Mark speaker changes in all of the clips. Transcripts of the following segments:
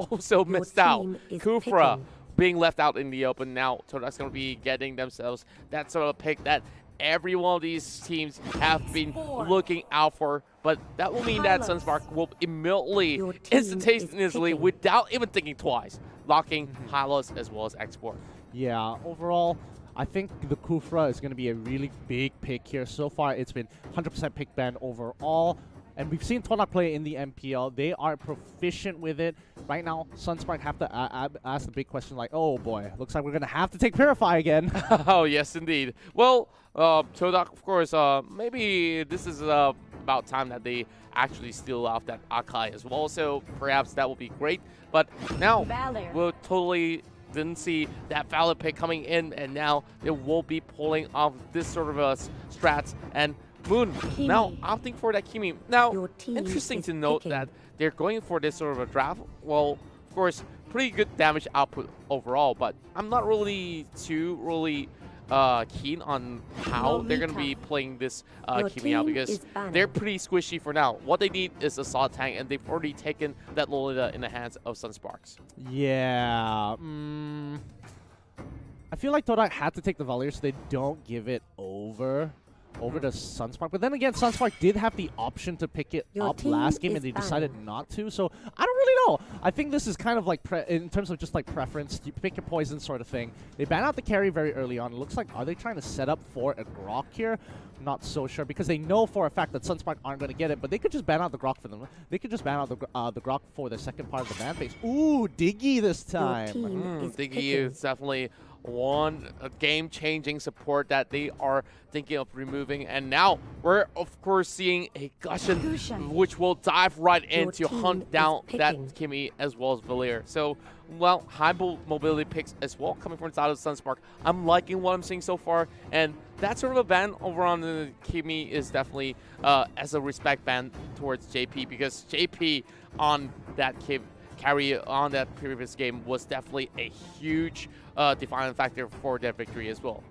Speaker 1: also missed out. Kufra being left out in the open. Now Todak's going to be getting themselves that sort of pick that every one of these teams have been looking out for. But that will mean that Sunspark will immediately, instantaneously, without even thinking twice, locking Hylos as well as Export.
Speaker 2: Yeah, overall, I think the Kufra is going to be a really big pick here. So far, it's been 100% pick ban overall. And we've seen Todak play in the MPL. They are proficient with it. Right now, Sunspark have to ask the big question like, oh boy, looks like we're going to have to take Purify again.
Speaker 1: Oh, yes, indeed. Well, Todak, of course, maybe this is about time that they actually steal off that Akai as well. So perhaps that will be great. But now we'll totally didn't see that valid pick coming in, and now they will be pulling off this sort of a strats. And Moon now opting for that Kimi. Now, interesting to note that they're going for this sort of a draft. Well, of course, pretty good damage output overall, but I'm not really too keen on how they're going to be playing this Kimi out, because they're pretty squishy for now. What they need is a solid tank, and they've already taken that Lolita in the hands of Sunsparks.
Speaker 2: Yeah. I feel like Todak had to take the Valier so they don't give it over to Sunspark. But then again, Sunspark did have the option to pick it up last game, and they decided not to. So I don't really know. I think this is kind of like, in terms of just like preference, you pick your poison sort of thing. They ban out the carry very early on. It looks like, are they trying to set up for a Grok here? Not so sure, because they know for a fact that Sunspark aren't going to get it, but they could just ban out the Grok for them. They could just ban out the Grok for the second part of the ban phase. Ooh, Diggy this time.
Speaker 1: Diggy is definitely one game-changing support that they are thinking of removing. And now we're, of course, seeing a Gushin, which will dive right in to hunt down that Kimi as well as Valier. So, well, high mobility picks as well coming from inside of Sunspark. I'm liking what I'm seeing so far, and that sort of a ban over on the Kimi is definitely as a respect ban towards JP, because JP on that carry on that previous game was definitely a huge defining factor for their victory as well.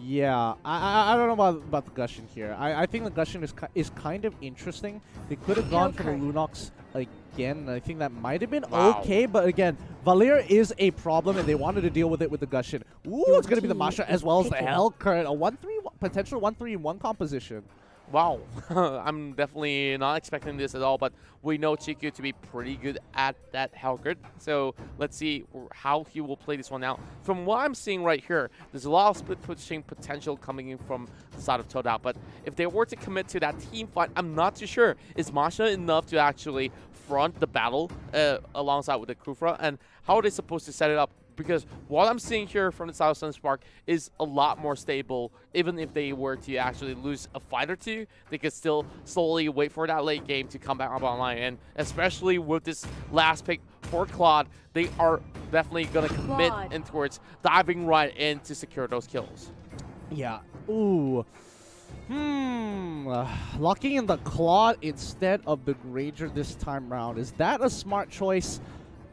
Speaker 2: Yeah, I don't know about the Gushin here. I think the Gushin is kind of interesting. They could have gone for the Lunox again. I think that might have been okay, but again, Valier is a problem, and they wanted to deal with it with the Gushin. Ooh, it's going to be the Masha as well as the Hellcurt. A potential 1-3-1 composition.
Speaker 1: Wow, I'm definitely not expecting this at all, but we know Chiku to be pretty good at that Hellcurt, so let's see how he will play this one out. From what I'm seeing right here, there's a lot of split pushing potential coming in from the side of Todak, but if they were to commit to that team fight, I'm not too sure. Is Masha enough to actually front the battle alongside with the Kufra, and how are they supposed to set it up? Because what I'm seeing here from the side of Sunspark is a lot more stable. Even if they were to actually lose a fight or two, they could still slowly wait for that late game to come back up online. And especially with this last pick for Claude, they are definitely going to commit in towards diving right in to secure those kills.
Speaker 2: Yeah. Ooh. Locking in the Claude instead of the Ranger this time round. Is that a smart choice?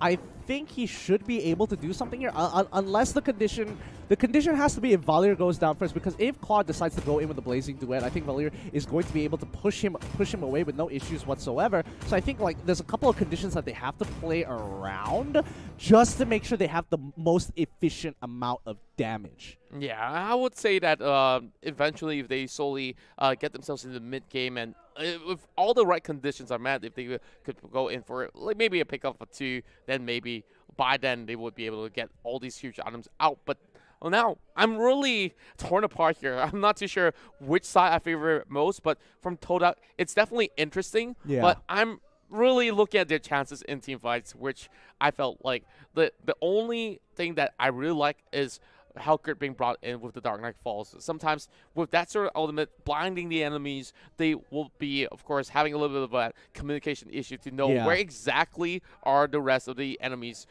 Speaker 2: I think he should be able to do something here, unless the condition has to be if Valier goes down first, because if Claude decides to go in with the Blazing Duet, I think Valier is going to be able to push him away with no issues whatsoever. So I think like there's a couple of conditions that they have to play around just to make sure they have the most efficient amount of damage.
Speaker 1: Yeah, I would say that eventually if they solely get themselves in the mid-game, and if all the right conditions are met, if they could go in for like maybe a pickup of 2, then maybe by then they would be able to get all these huge items out. But well, now I'm really torn apart here. I'm not too sure which side I favor most, but from Todak, it's definitely interesting.
Speaker 2: Yeah.
Speaker 1: But I'm really looking at their chances in team fights, which I felt like the only thing that I really like is Hellcurt being brought in with the Dark Knight Falls. Sometimes with that sort of ultimate blinding the enemies, they will be, of course, having a little bit of a communication issue to know where exactly are the rest of the enemies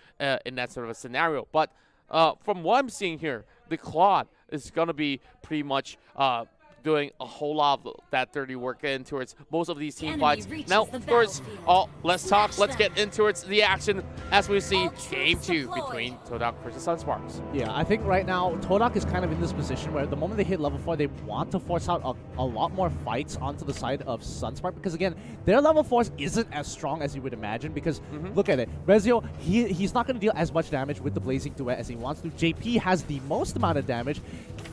Speaker 1: in that sort of a scenario. But from what I'm seeing here, the Claude is going to be pretty much doing a whole lot of that dirty work in towards most of these team fights. Now, of course, let's get into the action as we see game 2 between Todak versus Sunsparks.
Speaker 2: Yeah, I think right now Todak is kind of in this position where the moment they hit level 4, they want to force out a lot more fights onto the side of Sunspark, because again, their level 4s isn't as strong as you would imagine, because look at it. Rezio, he's not going to deal as much damage with the Blazing Duet as he wants to. JP has the most amount of damage,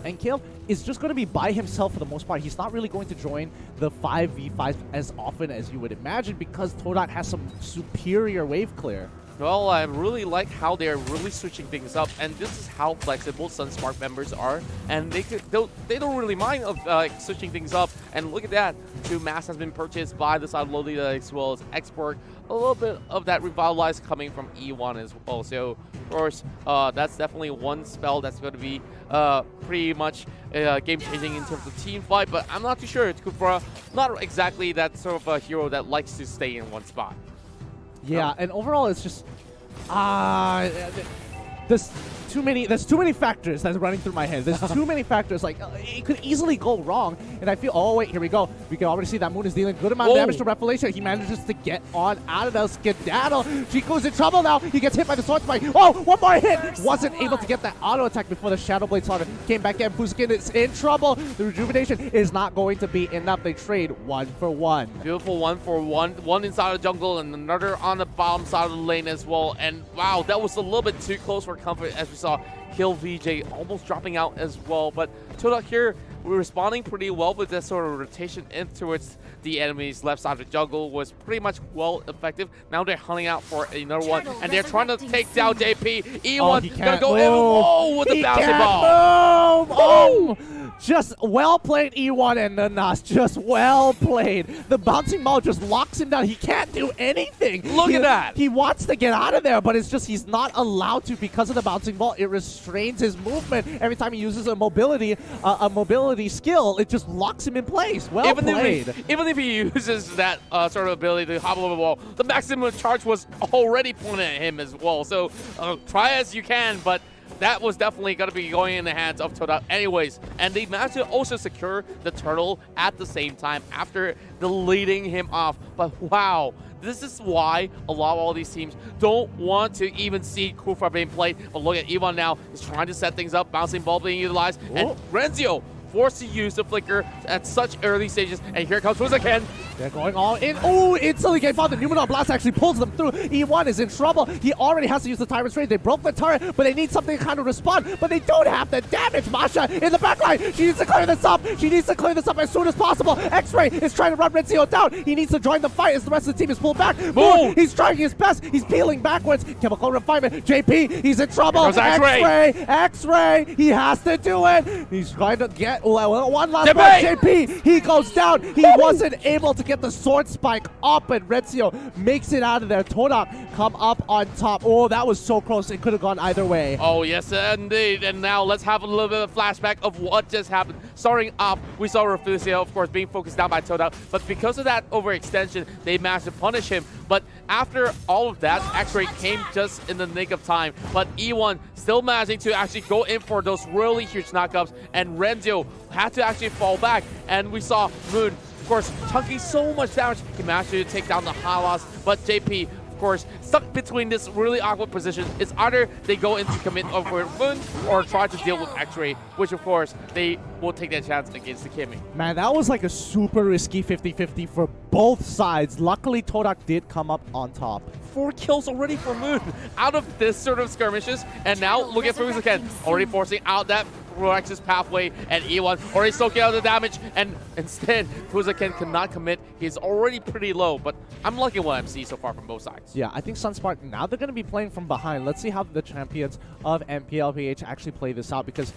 Speaker 2: and Kale is just going to be by himself for the most part. He's not really going to join the 5v5 as often as you would imagine, because Todak has some superior wave clear.
Speaker 1: Well, I really like how they're really switching things up, and this is how flexible Sunspark members are, and they don't really mind of switching things up. And look at that, 2 masks has been purchased by the side of Lolita as well as Export. A little bit of that revitalize coming from E1 as well. So, of course, that's definitely one spell that's going to be pretty much game-changing in terms of team fight, but I'm not too sure. It's Kufra, not exactly that sort of a hero that likes to stay in one spot.
Speaker 2: Yeah, and overall, it's just there's too many factors that's running through my head. There's too many factors. Like, it could easily go wrong. And I feel, oh, wait, here we go. We can already see that Moon is dealing good amount of damage to Revelation. He manages to get on out of the skedaddle. Chico's in trouble now. He gets hit by the sword spike. Oh, one more hit. Wasn't able to get that auto attack before the Shadow Blade Slaughter came back in. Fuskin is in trouble. The rejuvenation is not going to be enough. They trade 1 for 1.
Speaker 1: Beautiful 1 for 1. One inside the jungle and another on the bottom side of the lane as well. And wow, that was a little bit too close for comfort, as we saw Kill VJ almost dropping out as well. But Todak here, we're responding pretty well with that sort of rotation in towards the enemy's left side of the jungle was pretty much well effective. Now they're hunting out for another one, and they're trying to take down JP. E1 gonna go in. Oh, with the bouncing ball.
Speaker 2: Oh, just well played, E1 and Nanas. Just well played. The bouncing ball just locks him down. He can't do anything.
Speaker 1: Look at that.
Speaker 2: He wants to get out of there, but it's just he's not allowed to because of the bouncing ball. It restrains his movement every time he uses a mobility skill. It just locks him in place. Well played.
Speaker 1: Even if he uses that sort of ability to hop over the wall, the maximum charge was already pointed at him as well. So try as you can, but that was definitely going to be going in the hands of Todak anyways. And they managed to also secure the turtle at the same time after deleting him off. But wow, this is why a lot of all these teams don't want to even see Kufra being played. But look at Ivan now. He's trying to set things up. Bouncing ball being utilized. Ooh. And Renzio forced to use the flicker at such early stages. And here comes Fuzaken.
Speaker 2: They're going all in. Oh, instantly getting found. The Numenor Blast actually pulls them through. E1 is in trouble. He already has to use the Tyrant's Rage. They broke the turret, but they need something to kind of respond. But they don't have the damage. Masha in the back line. She needs to clear this up. She needs to clear this up as soon as possible. X-Ray is trying to run Renzio down. He needs to join the fight as the rest of the team is pulled back. Boom! He's trying his best. He's peeling backwards. Chemical Refinement. JP, he's in trouble. X-Ray. X-Ray. He has to do it. He's trying to get one last one. JP, he goes down. He wasn't able to get the sword spike up, and Renzio makes it out of there. Todak come up on top. Oh, that was so close. It could have gone either way.
Speaker 1: Oh, yes, indeed. And now let's have a little bit of a flashback of what just happened. Starting off, we saw Refusio, of course, being focused down by Todak, but because of that overextension, they managed to punish him. But after all of that, X-Ray came just in the nick of time. But E1 still managing to actually go in for those really huge knockups, and Renzio had to actually fall back. And we saw Moon, of course, chunking so much damage. He managed to take down the Halas, but JP, of course, stuck between this really awkward position. It's either they go into commit over Moon or try to deal with X-Ray, which of course they will take that chance against the Kimmy.
Speaker 2: Man, that was like a super risky 50-50 for both sides. Luckily, Todak did come up on top.
Speaker 1: 4 kills already for Moon out of this sort of skirmishes, and now look at Fuchs again, already forcing out that Rox's pathway, and E1 already soaking out the damage, and instead Fuzaken cannot commit. He's already pretty low, but I'm liking what I'm seeing so far from both sides.
Speaker 2: Yeah, I think Sunspark, now they're going to be playing from behind. Let's see how the champions of MPL-PH actually play this out, because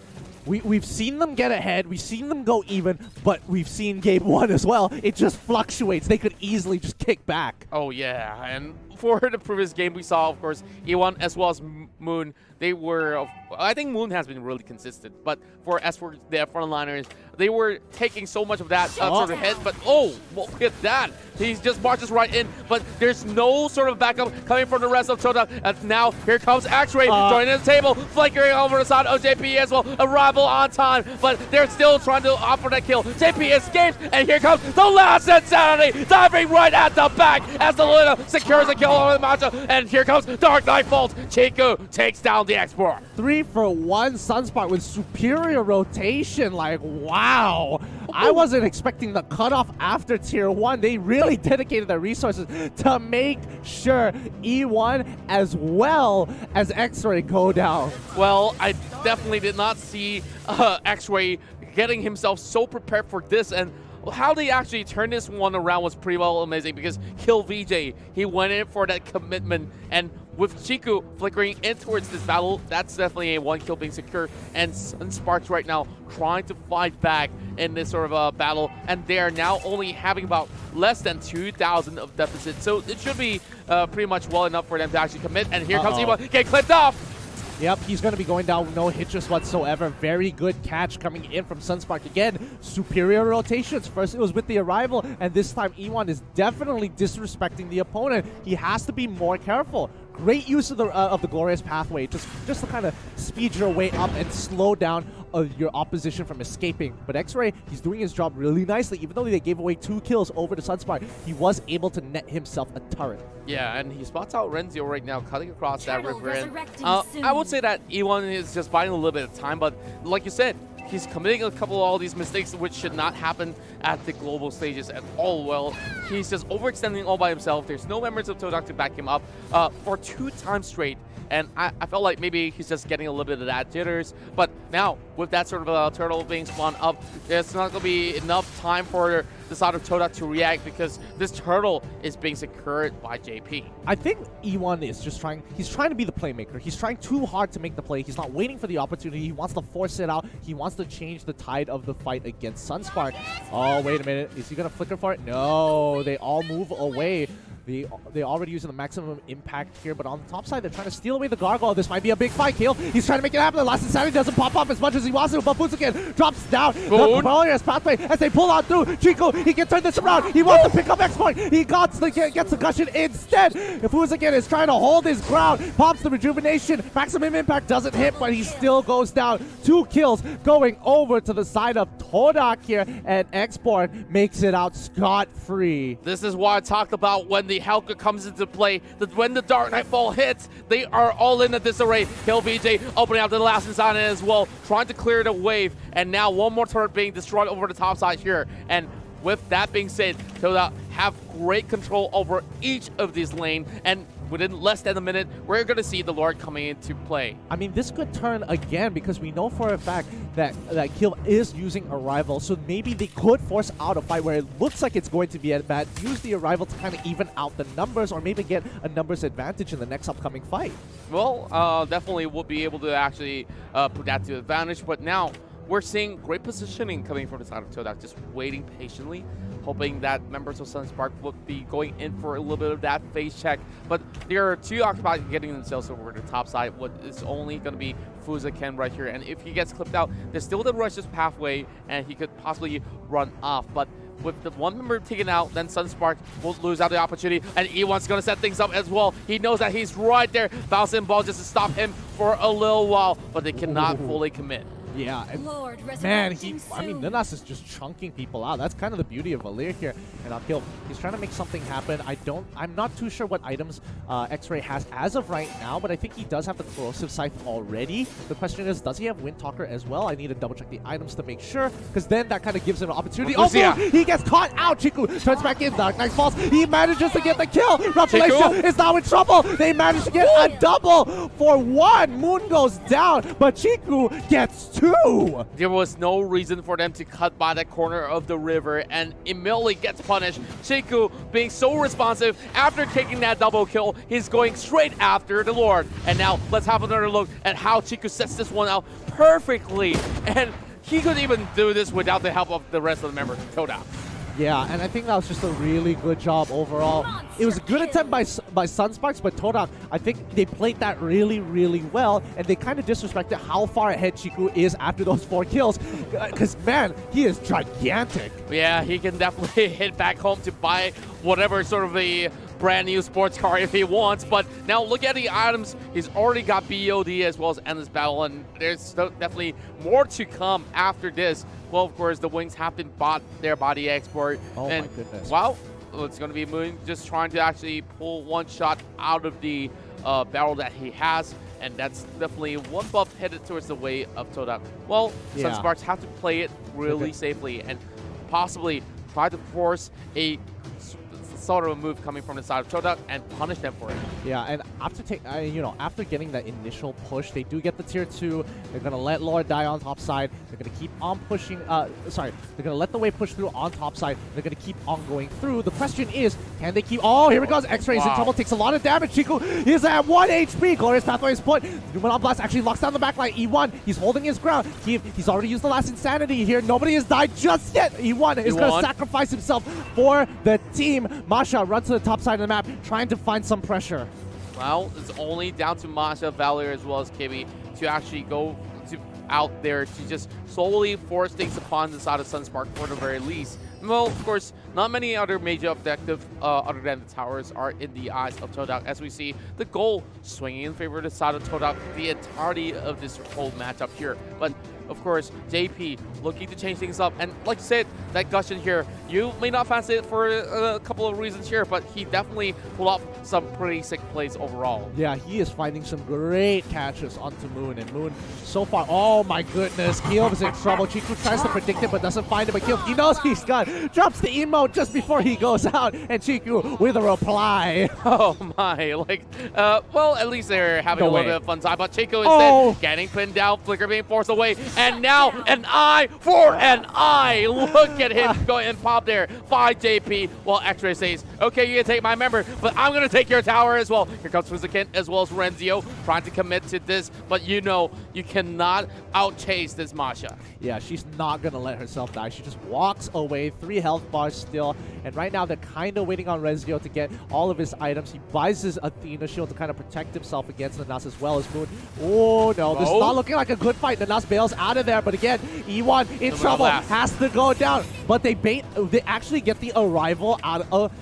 Speaker 2: we've seen them get ahead, we've seen them go even, but we've seen game 1 as well. It just fluctuates. They could easily just kick back.
Speaker 1: Oh yeah, and for the previous game we saw, of course, E1 as well as Moon, they were, I think Moon has been really consistent, but as for their frontliners, they were taking so much of that sort of hit, but well, look at that. He just marches right in, but there's no sort of backup coming from the rest of Todak. And now here comes X-Ray joining the table, flickering over the side of JP as well. Arrival on time, but they're still trying to opt for that kill. JP escapes, and here comes the last Insanity, diving right at the back as the Luna secures the kill over the matchup. And here comes Dark Knight Fault. Chiku takes down the export.
Speaker 2: 3-for-1 Sunspark with superior rotation. Like, wow. I wasn't expecting the cutoff after Tier 1. They really dedicated their resources to make sure E1 as well as X-Ray go down.
Speaker 1: Well, I definitely did not see X-Ray getting himself so prepared for this, and how they actually turned this one around was pretty well amazing, because Kill VJ, he went in for that commitment, and with Chiku flickering in towards this battle, that's definitely a 1 kill being secure, and Sunsparks right now trying to fight back in this sort of battle, and they are now only having about less than 2,000 of deficit, so it should be pretty much well enough for them to actually commit, and here comes Eva, get clipped off!
Speaker 2: Yep, he's going to be going down with no hitches whatsoever. Very good catch coming in from Sunspark. Again, superior rotations. First it was with the arrival, and this time E1 is definitely disrespecting the opponent. He has to be more careful. Great use of the glorious pathway, just to kind of speed your way up and slow down your opposition from escaping. But X-Ray, he's doing his job really nicely. Even though they gave away 2 kills over to Sunspark, he was able to net himself a turret.
Speaker 1: Yeah, and he spots out Renzio right now, cutting across that river. And I would say that E1 is just buying a little bit of time, but like you said, he's committing a couple of all these mistakes which should not happen at the global stages at all. Well, he's just overextending all by himself. There's no members of Todak to back him up for 2 times straight. And I felt like maybe he's just getting a little bit of that jitters. But now, with that sort of turtle being spawned up, there's not going to be enough time for the side of Todak to react, because this turtle is being secured by JP.
Speaker 2: I think E1 is just he's trying to be the playmaker. He's trying too hard to make the play. He's not waiting for the opportunity. He wants to force it out. He wants to change the tide of the fight against Sunspark. Oh, wait a minute. Is he going to flicker for it? No, they all move away. They already using the maximum impact here, but on the top side, they're trying to steal away the Gargoyle. This might be a big fight, Kale. He's trying to make it happen. The last Insanity doesn't pop up as much as he wants to, but Fuzuki drops down. The Glorious pathway as they pull on through. Chico, he can turn this around. He wants to pick up X-Point. He gets the cushion instead. Fuzuki is trying to hold his ground. Pops the rejuvenation. Maximum impact doesn't hit, but he still goes down. 2 kills going over to the side of Todak here, and Export makes it out scot-free.
Speaker 1: This is what I talked about when the Helka comes into play, that when the Dark Nightfall hits, they are all in at disarray. Kill VJ opening up the last Insanity as well, trying to clear the wave, and now one more turret being destroyed over the top side here. And with that being said, Todak have great control over each of these lanes, and within less than a minute, we're going to see the Lord coming into play.
Speaker 2: I mean, this could turn again, because we know for a fact that Kill is using Arrival, so maybe they could force out a fight where it looks like it's going to be at bat, use the Arrival to kind of even out the numbers, or maybe get a numbers advantage in the next upcoming fight.
Speaker 1: Well, definitely we'll be able to actually put that to advantage, but now we're seeing great positioning coming from the side of Todak, just waiting patiently, hoping that members of Sunspark would be going in for a little bit of that phase check. But they are too occupied in getting themselves over the top side. What is only going to be Fuzuki right here. And if he gets clipped out, there's still the Rush's pathway, and he could possibly run off. But with the one member taken out, then Sunspark will lose out the opportunity, and E1's going to set things up as well. He knows that he's right there, bouncing ball just to stop him for a little while, but they cannot fully commit.
Speaker 2: Yeah, and man, Ninas is just chunking people out. That's kind of the beauty of Valir here. And Kill, he's trying to make something happen. I'm not too sure what items X-Ray has as of right now, but I think he does have the Corrosive Scythe already. The question is, does he have Wind Talker as well? I need to double check the items to make sure, because then that kind of gives him an opportunity. Oh, he gets caught out. Chiku turns back in. Dark Knight falls. He manages to get the kill. Revelation is now in trouble. They manage to get a double for 1. Moon goes down, but Chiku gets 2.
Speaker 1: There was no reason for them to cut by the corner of the river, and immediately gets punished. Chiku being so responsive after taking that double kill, he's going straight after the Lord. And now let's have another look at how Chiku sets this one out perfectly. And he could even do this without the help of the rest of the members of Todak.
Speaker 2: Yeah, and I think that was just a really good job overall. It was a good attempt by Sunsparks, but Todak, I think they played that really, really well, and they kind of disrespected how far ahead Chiku is after those 4 kills. Because, man, he is gigantic.
Speaker 1: Yeah, he can definitely hit back home to buy whatever sort of a brand new sports car if he wants. But now look at the items. He's already got BOD as well as Endless Battle, and there's definitely more to come after this. Well, of course, the wings have been bought there by the export.
Speaker 2: Oh,
Speaker 1: and,
Speaker 2: my goodness.
Speaker 1: Well, it's going to be Moon just trying to actually pull one shot out of the barrel that he has. And that's definitely one buff headed towards the way of Todak. Well,
Speaker 2: Yeah.
Speaker 1: Sunsparks have to play it really safely and possibly try to force a sort of a move coming from the side of Todak and punish them for it.
Speaker 2: Yeah, and after getting that initial push, they do get the tier 2. They're gonna let Lord die on top side. They're gonna keep on pushing. They're gonna let the wave push through on top side. They're gonna keep on going through. The question is, can they keep? Oh, here it goes. X-Ray's in trouble. Takes a lot of damage. Chiku is at 1 HP. Glorious Pathway is put. Numenon Blast actually locks down the backline. E1, he's holding his ground. He's already used the last insanity here. Nobody has died just yet. E1 is gonna sacrifice himself for the team. Masha runs to the top side of the map, trying to find some pressure.
Speaker 1: Well, it's only down to Masha, Valier, as well as KB to actually go out there to just slowly force things upon the side of Sunspark for the very least. Well, of course, not many other major objectives other than the towers are in the eyes of Todak, as we see the goal swinging in favor of the side of Todak the entirety of this whole matchup here. But of course, JP looking to change things up. And like you said, that Gushing here, you may not fancy it for a couple of reasons here, but he definitely pulled off some pretty sick plays overall.
Speaker 2: Yeah, he is finding some great catches onto Moon. And Moon, so far, oh my goodness, Keelv is in trouble. Chiku tries to predict it, but doesn't find it. But Keelv, he knows he's got, drops the emote just before he goes out. And Chiku with a reply.
Speaker 1: Oh my, well, at least they're having a little bit of fun time. But Chiku instead getting pinned down, Flicker being forced away. And now an eye for an eye. Look at him go and pop there by JP. While X-Ray says, okay, you can take my member, but I'm going to take your tower as well. Here comes Fuzakin as well as Renzio trying to commit to this. But you know, you cannot outchase this Masha.
Speaker 2: Yeah, she's not going to let herself die. She just walks away. 3 health bars still. And right now, they're kind of waiting on Renzio to get all of his items. He buys his Athena shield to kind of protect himself against Nanas as well as Moon. Oh, no. This is not looking like a good fight. Nanas bails out of there. But again, E1 in trouble. Has to go down. But they actually get the arrival out of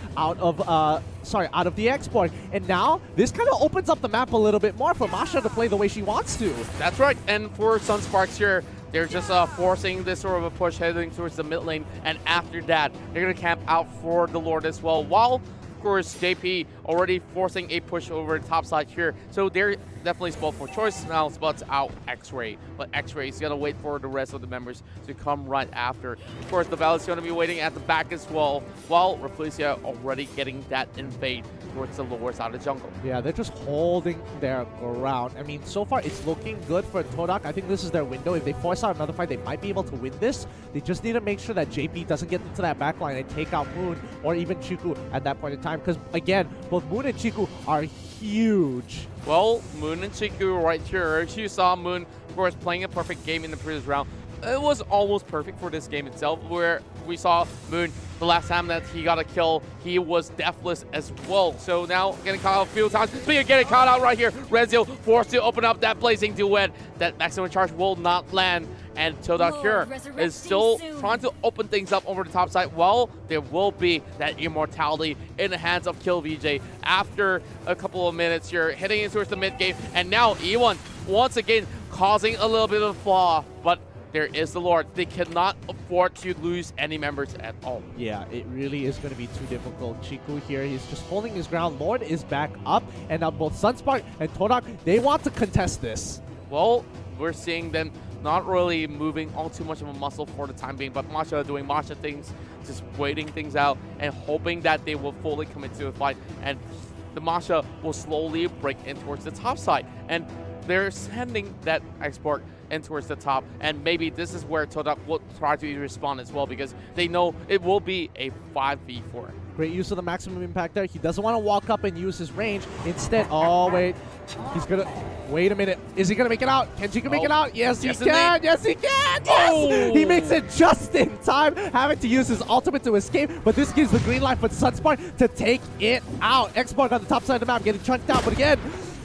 Speaker 2: the export. And now, this kind of opens up the map a little bit more for Masha to play the way she wants to.
Speaker 1: That's right. And for Sunsparks here, they're just forcing this sort of a push heading towards the mid lane. And after that, they're going to camp out for the Lord as well. While, of course, JP already forcing a push over the top side here. So they're definitely spot for choice. Now spots out X-Ray. But X-Ray is going to wait for the rest of the members to come right after. Of course, the Valley is going to be waiting at the back as well. While Rafflesia already getting that invade towards the lower side of the jungle.
Speaker 2: Yeah, they're just holding their ground. I mean, so far it's looking good for Todak. I think this is their window. If they force out another fight, they might be able to win this. They just need to make sure that JP doesn't get into that backline and take out Moon or even Chiku at that point in time. Because, again, both Moon and Chiku are huge.
Speaker 1: Well, Moon and Chiku right here. You saw Moon, of course, playing a perfect game in the previous round. It was almost perfect for this game itself, where we saw Moon, the last time that he got a kill, he was deathless as well. So now getting caught out a few times. Speaking of getting caught out right here, Renzio forced to open up that blazing duet. That maximum charge will not land. And Todak here is still trying to open things up over the top side. Well, there will be that immortality in the hands of Kill VJ after a couple of minutes here, heading into the mid game. And now E1 once again causing a little bit of a flaw, but there is the Lord. They cannot afford to lose any members at all.
Speaker 2: Yeah, it really is going to be too difficult. Chiku here, he's just holding his ground. Lord is back up, and now both Sunspark and Todak, they want to contest this.
Speaker 1: Well, we're seeing them not really moving all too much of a muscle for the time being, but Masha doing Masha things, just waiting things out and hoping that they will fully commit to a fight, and the Masha will slowly break in towards the top side. And they're sending that export in towards the top, and maybe this is where Todak will try to respond as well, because they know it will be a 5v4.
Speaker 2: Great use of the maximum impact there. He doesn't want to walk up and use his range. Instead, oh wait, He's gonna. Wait a minute. Is he gonna make it out? Kenji can make it out. Yes, he
Speaker 1: Yes,
Speaker 2: can.
Speaker 1: indeed.
Speaker 2: Yes, he can. Yes.
Speaker 1: Oh.
Speaker 2: He makes it just in time, having to use his ultimate to escape. But this gives the green light for Sunspark to take it out. Xmark on the top side of the map, getting chunked out. But again,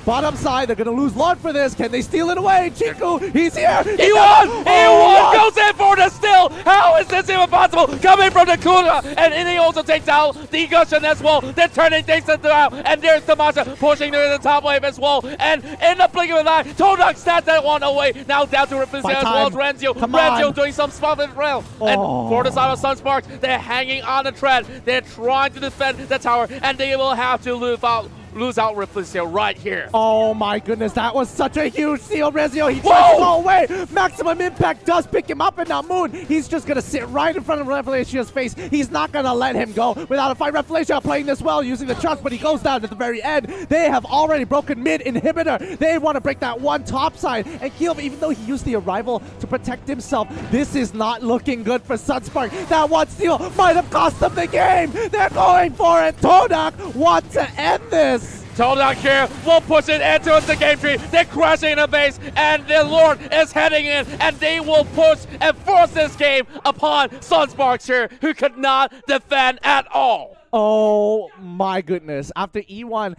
Speaker 2: bottom side, they're gonna lose Lord for this. Can they steal it away? Chiku, he's here.
Speaker 1: He won! He won! Goes in for the steal! How is this even possible? Coming from the Kuna, and he also takes out the Gushin as well. They're turning things around, and there's Tamasha pushing to the top wave as well. And in the blink of an eye, Todak stats that one away. Now down to Ripizia as well as Renzio. Renzio doing some stuff as well. And for the side of Sunsparks, they're hanging on the thread. They're trying to defend the tower, and they will have to lose out Ripizia right here.
Speaker 2: Oh my goodness, that was such a huge steal. Rezio, he tries to go away. Maximum Impact does pick him up, and now Moon, he's just going to sit right in front of Revelatia's face. He's not going to let him go without a fight. Revelatia playing this well, using the chunks, but he goes down at the very end. They have already broken mid inhibitor. They want to break that one top side. And Keel, even though he used the arrival to protect himself, this is not looking good for Sunspark. That one steal might have cost them the game. They're going for it. Todak wants to end this.
Speaker 1: Todak here will push it into the game tree. They're crashing the base, and the Lord is heading in, and they will push and force this game upon Sunsparks here, who could not defend at all.
Speaker 2: Oh my goodness. After E1,